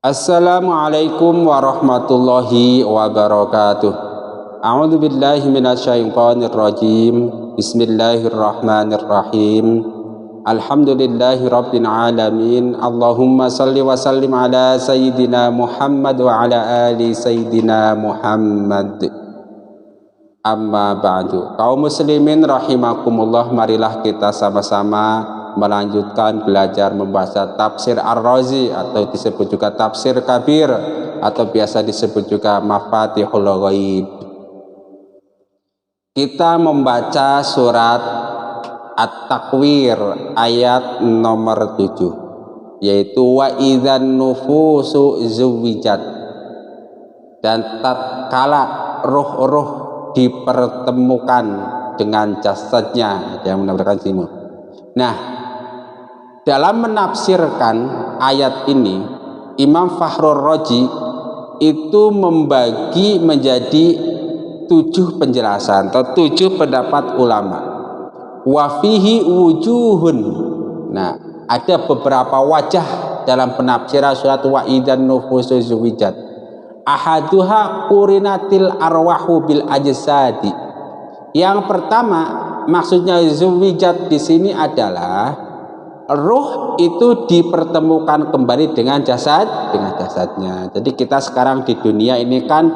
Assalamualaikum warahmatullahi wabarakatuh. A'udzu billahi minasyaitonir rajim. Bismillahirrahmanirrahim. Alhamdulillahi rabbil alamin. Allahumma salli wa sallim ala sayyidina Muhammad wa ala ali sayyidina Muhammad. Amma ba'du. Kaum muslimin rahimakumullah, marilah kita sama-sama melanjutkan belajar membaca tafsir Ar-Razi atau disebut juga tafsir Kabir atau biasa disebut juga Mafatihul Ghaib. Kita membaca surat At-Takwir ayat nomor 7, yaitu wa idzan nufusu zuwijat, dan tatkala roh-roh dipertemukan dengan jasadnya, yang mendapatkan simu. Nah, dalam menafsirkan ayat ini, Imam Fakhrur Razi itu membagi menjadi 7 penjelasan atau 7 pendapat ulama. Wa fihi wujuhun. Nah, ada beberapa wajah dalam penafsiran surat wa idzan nufusu zuwijat. Ahaduha qurinatil arwahu bil ajsadi. Yang pertama, maksudnya zuwijat di sini adalah ruh itu dipertemukan kembali dengan jasadnya. Jadi kita sekarang di dunia ini kan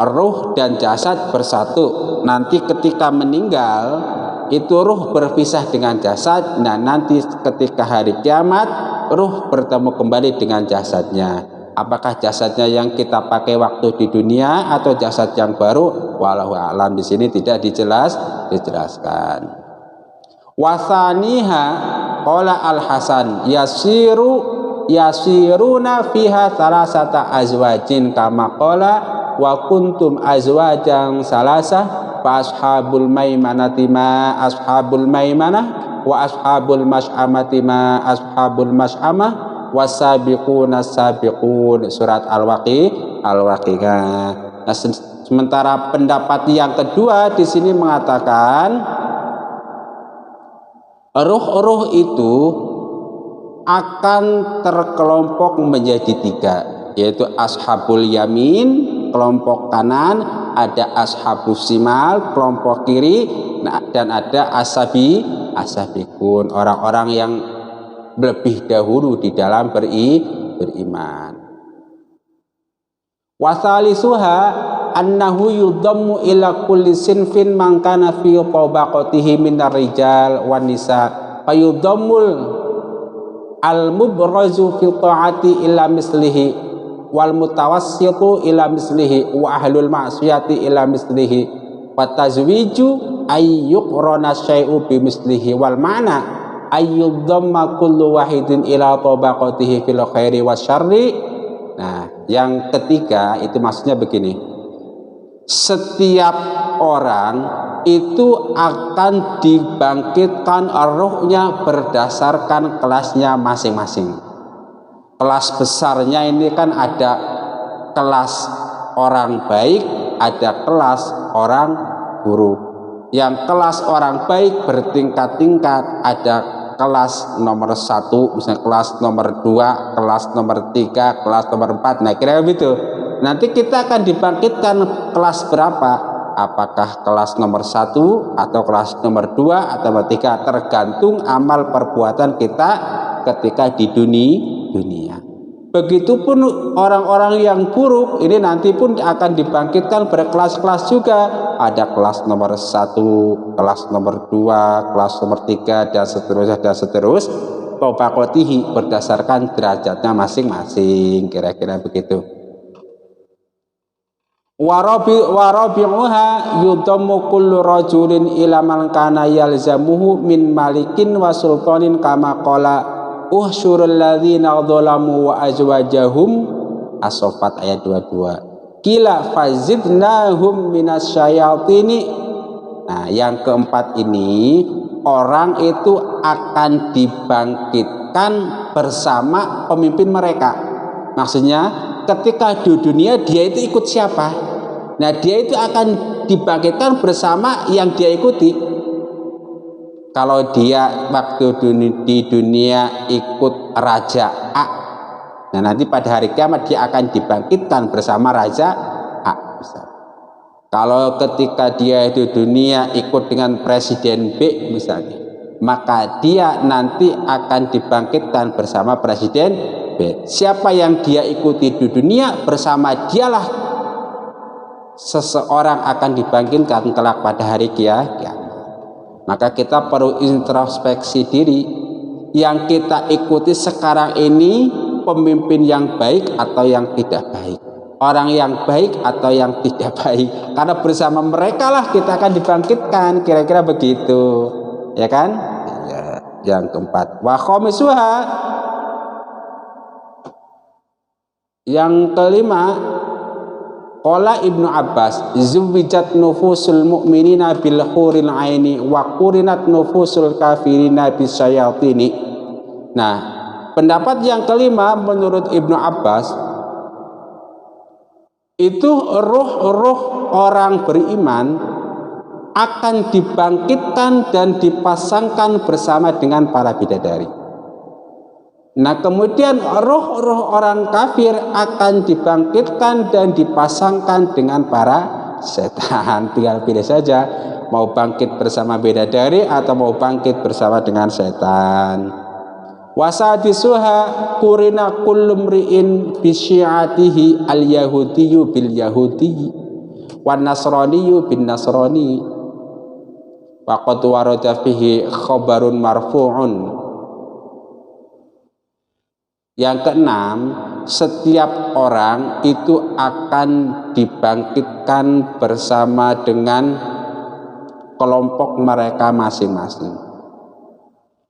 ruh dan jasad bersatu. Nanti ketika meninggal itu ruh berpisah dengan jasad. Nah, nanti ketika hari kiamat ruh bertemu kembali dengan jasadnya. Apakah jasadnya yang kita pakai waktu di dunia atau jasad yang baru? Wallahu a'lam, di sini tidak dijelaskan. Wasaniha qala Al-Hasan yasiruna fiha salasata azwajin kama qala wa kuntum azwajan salasah fa ashabul maimanati ma ashabul maimanah wa ashabul mas'amati ma ashabul mas'amah wasabiquna sabiqun, surat Al-Waqiah. Nah, sementara pendapat yang kedua di sini mengatakan ruh-ruh itu akan terkelompok menjadi 3, yaitu ashabul yamin, kelompok kanan, ada ashabus simal, kelompok kiri, dan ada asabiqun, orang-orang yang lebih dahulu di dalam beriman. Wasalisuha annahu yudammu ila kulli sinfin man kana fi tabaqatihi minar rijal wan nisa fayudammul al-mubrazu fi ta'ati ila mislihi wal mutawassitu ila mislihi wa ahlul ma'siyati ila mislihi wa tazwiju ayyuqrana syai'u bi mislihi wal ma'na ayyudhamma kullu wahidin ila tabaqatihi fil khairi wasyarri. Nah, yang ketiga itu maksudnya begini. Setiap orang itu akan dibangkitkan ruhnya berdasarkan kelasnya masing-masing. Kelas besarnya ini kan ada kelas orang baik, ada kelas orang buruk. Yang kelas orang baik bertingkat-tingkat, ada kelas nomor 1, misalnya kelas nomor 2, kelas nomor 3, kelas nomor 4. Nah, kira begitu. Nanti kita akan dibangkitkan kelas berapa? Apakah kelas nomor 1 atau kelas nomor 2 atau nomor 3, tergantung amal perbuatan kita ketika di dunia. Begitupun orang-orang yang buruk ini nanti pun akan dibangkitkan berkelas-kelas juga. Ada kelas nomor 1, kelas nomor 2, kelas nomor 3, dan seterusnya tabaqatihi, berdasarkan derajatnya masing-masing, kira-kira begitu. Warabi'uha yudammu kullu rajulin ila man kana yalzamuhu min malikin wa sultanin kama qala uhsyurul ladzina dzalamu wa azwajahum, As-Saffat ayat 22. Kila fazidnahum minasyayatini. Nah, yang keempat ini, orang itu akan dibangkitkan bersama pemimpin mereka. Maksudnya ketika di dunia dia itu ikut siapa? Nah, dia itu akan dibangkitkan bersama yang dia ikuti. Kalau dia waktu di dunia ikut raja A, Nah, nanti pada hari kiamat dia akan dibangkitkan bersama Raja A. Kalau ketika dia di dunia ikut dengan Presiden B misalnya, maka dia nanti akan dibangkitkan bersama Presiden B. Siapa yang dia ikuti di dunia, bersama dialah seseorang akan dibangkitkan kelak pada hari kiamat. Maka kita perlu introspeksi diri. Yang kita ikuti sekarang ini pemimpin yang baik atau yang tidak baik, orang yang baik atau yang tidak baik, karena bersama mereka lah kita akan dibangkitkan, kira-kira begitu, ya kan? Ya. Yang keempat, wa khamisuha, yang kelima, qala Ibnu Abbas, zuwijat nufusul mu'minina bil huril aini wa qurinat nufusul kafirina bisyayatini. Nah, pendapat yang kelima menurut Ibnu Abbas, itu ruh-ruh orang beriman akan dibangkitkan dan dipasangkan bersama dengan para bidadari. Nah, kemudian ruh-ruh orang kafir akan dibangkitkan dan dipasangkan dengan para setan. Tinggal pilih saja, mau bangkit bersama bidadari atau mau bangkit bersama dengan setan. Wasadisuha kurina kullum ri'in bisyiatihi al-yahudiyyu bil yahudi wan nasraniyyu bin nasrani faqad warada fihi khabarun marfu'un. Yang keenam, setiap orang itu akan dibangkitkan bersama dengan kelompok mereka masing-masing,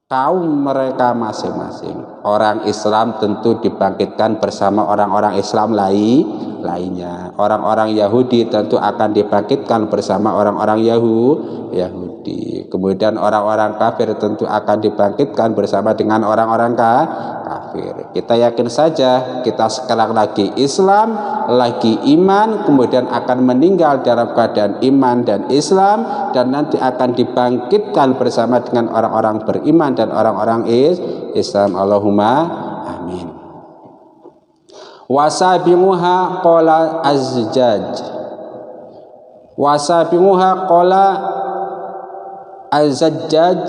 kaum mereka masing-masing. Orang Islam tentu dibangkitkan bersama orang-orang Islam lainnya. Orang-orang Yahudi tentu akan dibangkitkan bersama orang-orang Yahudi. Kemudian orang-orang kafir tentu akan dibangkitkan bersama dengan orang-orang kafir. Kita yakin saja, kita sekarang lagi Islam, lagi iman, kemudian akan meninggal dalam keadaan iman dan Islam, dan nanti akan dibangkitkan bersama dengan orang-orang beriman dan orang-orang Islam. Allahumma amin. Wasabimuha qala az-Zajjaj, wasabimuha qala az-Zajjaj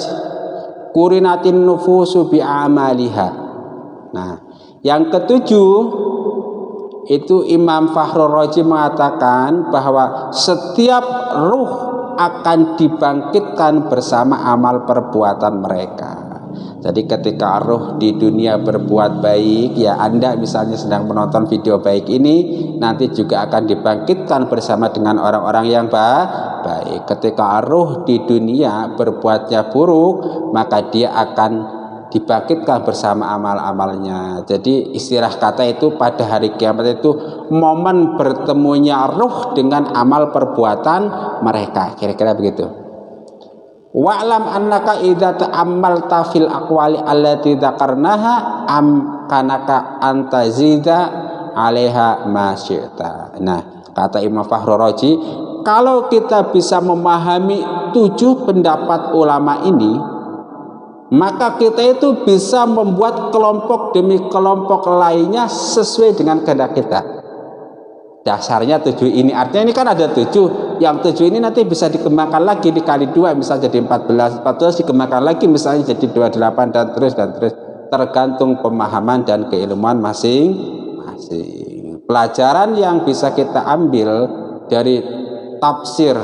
kurinatin nufusu bi'amaliha. Nah, yang ketujuh itu Imam Fakhrul Razi mengatakan bahwa setiap ruh akan dibangkitkan bersama amal perbuatan mereka. Jadi ketika ruh di dunia berbuat baik, ya Anda misalnya sedang menonton video baik ini, nanti juga akan dibangkitkan bersama dengan orang-orang yang baik. Ketika ruh di dunia berbuatnya buruk, maka dia akan dibangkitkan bersama amal-amalnya. Jadi istilah kata itu pada hari kiamat itu momen bertemunya ruh dengan amal perbuatan mereka, kira-kira begitu. Wa'lam annaka idza ta'ammalta fil aqwali allati dzakarnaha amkanaka antazida 'alaiha ma syi'ta. Nah, kata Imam Fakhrul Razi, kalau kita bisa memahami 7 pendapat ulama ini, maka kita itu bisa membuat kelompok demi kelompok lainnya sesuai dengan kehendak kita. Dasarnya 7 ini, artinya ini kan ada 7. Yang 7 ini nanti bisa dikembangkan lagi dikali 2, misalnya jadi 14 dikembangkan lagi misalnya jadi 28 dan terus, tergantung pemahaman dan keilmuan masing-masing. Pelajaran yang bisa kita ambil dari tafsir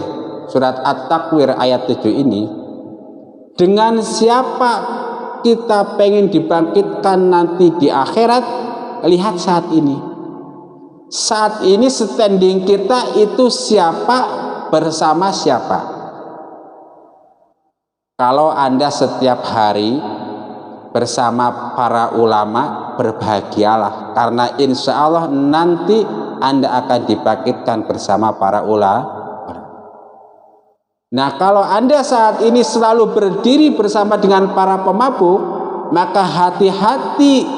surat At-Takwir ayat 7 ini, dengan siapa kita pengen dibangkitkan nanti di akhirat, lihat saat ini. Saat ini standing kita itu siapa bersama siapa. Kalau Anda setiap hari bersama para ulama, berbahagialah, karena insya Allah nanti Anda akan dibangkitkan bersama para ulama. Nah, kalau Anda saat ini selalu berdiri bersama dengan para pemabuk, maka hati-hati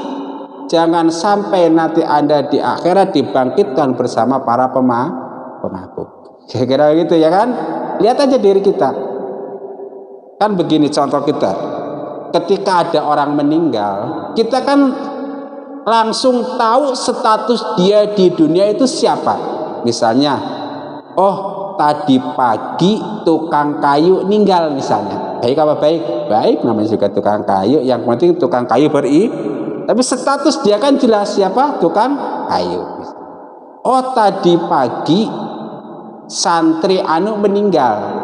jangan sampai nanti Anda di akhirat dibangkitkan bersama para pemabuk. Kira-kira gitu ya kan? Lihat aja diri kita. Kan begini contoh kita. Ketika ada orang meninggal, kita kan langsung tahu status dia di dunia itu siapa. Misalnya, oh tadi pagi tukang kayu meninggal misalnya. Baik apa baik? Baik, namanya juga tukang kayu. Yang penting tukang kayu tapi status dia kan jelas siapa? Tukang kayu. Oh tadi pagi santri anu meninggal.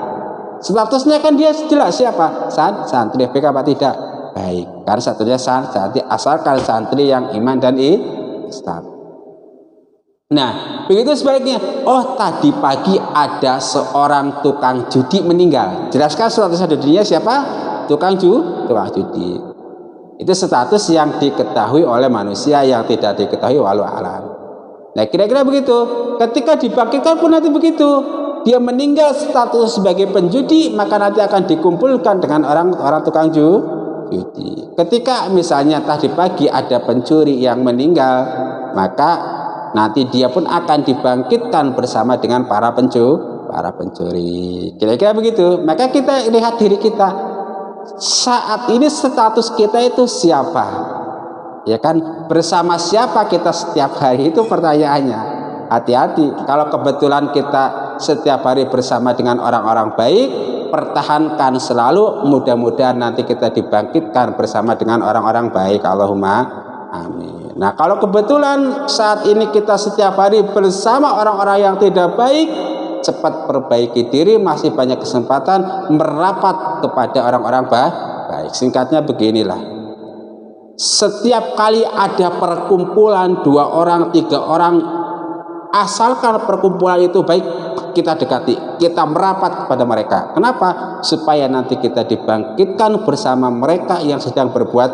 Statusnya kan dia jelas siapa? Santri. Baik apa tidak? Baik. Karena satunya santri, asalkan santri yang iman dan Islam. Nah, begitu sebaliknya. Oh tadi pagi ada seorang tukang judi meninggal. Jelaskan statusnya di dunia siapa? Tukang judi. Itu status yang diketahui oleh manusia, yang tidak diketahui walau alam. Nah kira-kira begitu. Ketika dibangkitkan pun nanti begitu. Dia meninggal status sebagai penjudi, maka nanti akan dikumpulkan dengan orang tukang judi. Ketika misalnya tadi pagi ada pencuri yang meninggal, maka nanti dia pun akan dibangkitkan bersama dengan para pencuri. Kira-kira begitu. Maka kita lihat diri kita. Saat ini status kita itu siapa? Ya kan, bersama siapa kita setiap hari, itu pertanyaannya. Hati-hati, kalau kebetulan kita setiap hari bersama dengan orang-orang baik, pertahankan selalu, mudah-mudahan nanti kita dibangkitkan bersama dengan orang-orang baik. Allahumma amin. Nah kalau kebetulan saat ini kita setiap hari bersama orang-orang yang tidak baik, cepat perbaiki diri, masih banyak kesempatan merapat kepada orang-orang baik. Singkatnya beginilah, setiap kali ada perkumpulan 2 orang, 3 orang, asalkan perkumpulan itu baik, kita dekati, kita merapat kepada mereka. Kenapa? Supaya nanti kita dibangkitkan bersama mereka yang sedang berbuat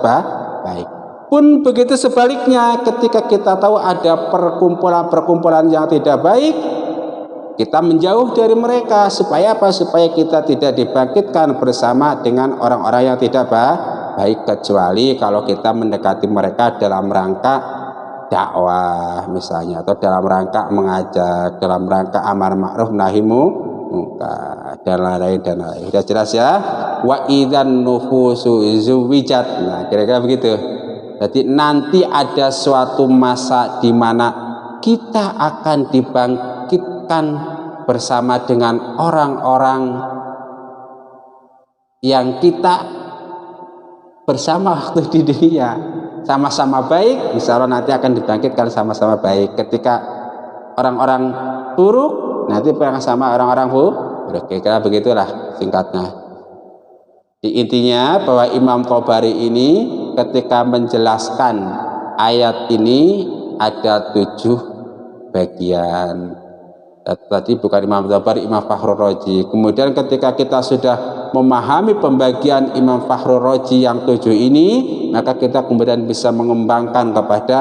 baik. Pun begitu sebaliknya, ketika kita tahu ada perkumpulan-perkumpulan yang tidak baik, kita menjauh dari mereka. Supaya apa? Supaya kita tidak dibangkitkan bersama dengan orang-orang yang tidak baik, kecuali kalau kita mendekati mereka dalam rangka dakwah misalnya, atau dalam rangka mengajak, dalam rangka amar ma'ruf nahi munkar, dan lain-lain. Sudah jelas ya? Wa idzan nufusu zuwijat. Nah, kira-kira begitu. Jadi nanti ada suatu masa di mana kita akan dibangkitkan bersama dengan orang-orang yang kita bersama waktu di dunia, sama-sama baik. Insya Allah nanti akan dibangkitkan sama-sama baik. Ketika orang-orang buruk, nanti bersama orang-orang buruk. Kira-kira begitulah singkatnya. Di intinya bahwa Imam Tabari ini ketika menjelaskan ayat ini ada 7 bagian. Tadi bukan Imam Tabari, Imam Fakhrur Razi. Kemudian ketika kita sudah memahami pembagian Imam Fakhrur Razi yang 7 ini, maka kita kemudian bisa mengembangkan kepada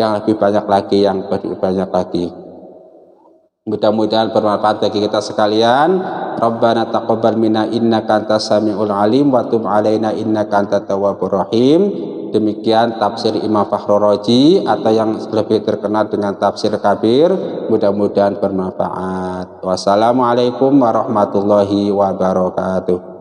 yang lebih banyak lagi, Mudah-mudahan bermanfaat bagi kita sekalian. Rabbana taqabbal minna innaka antas samiul alim wa tub alaina innaka antat tawwabur rahim. Demikian tafsir Imam Fakhrur Razi, atau yang lebih terkenal dengan tafsir Kabir. Mudah-mudahan bermanfaat. Wassalamualaikum warahmatullahi wabarakatuh.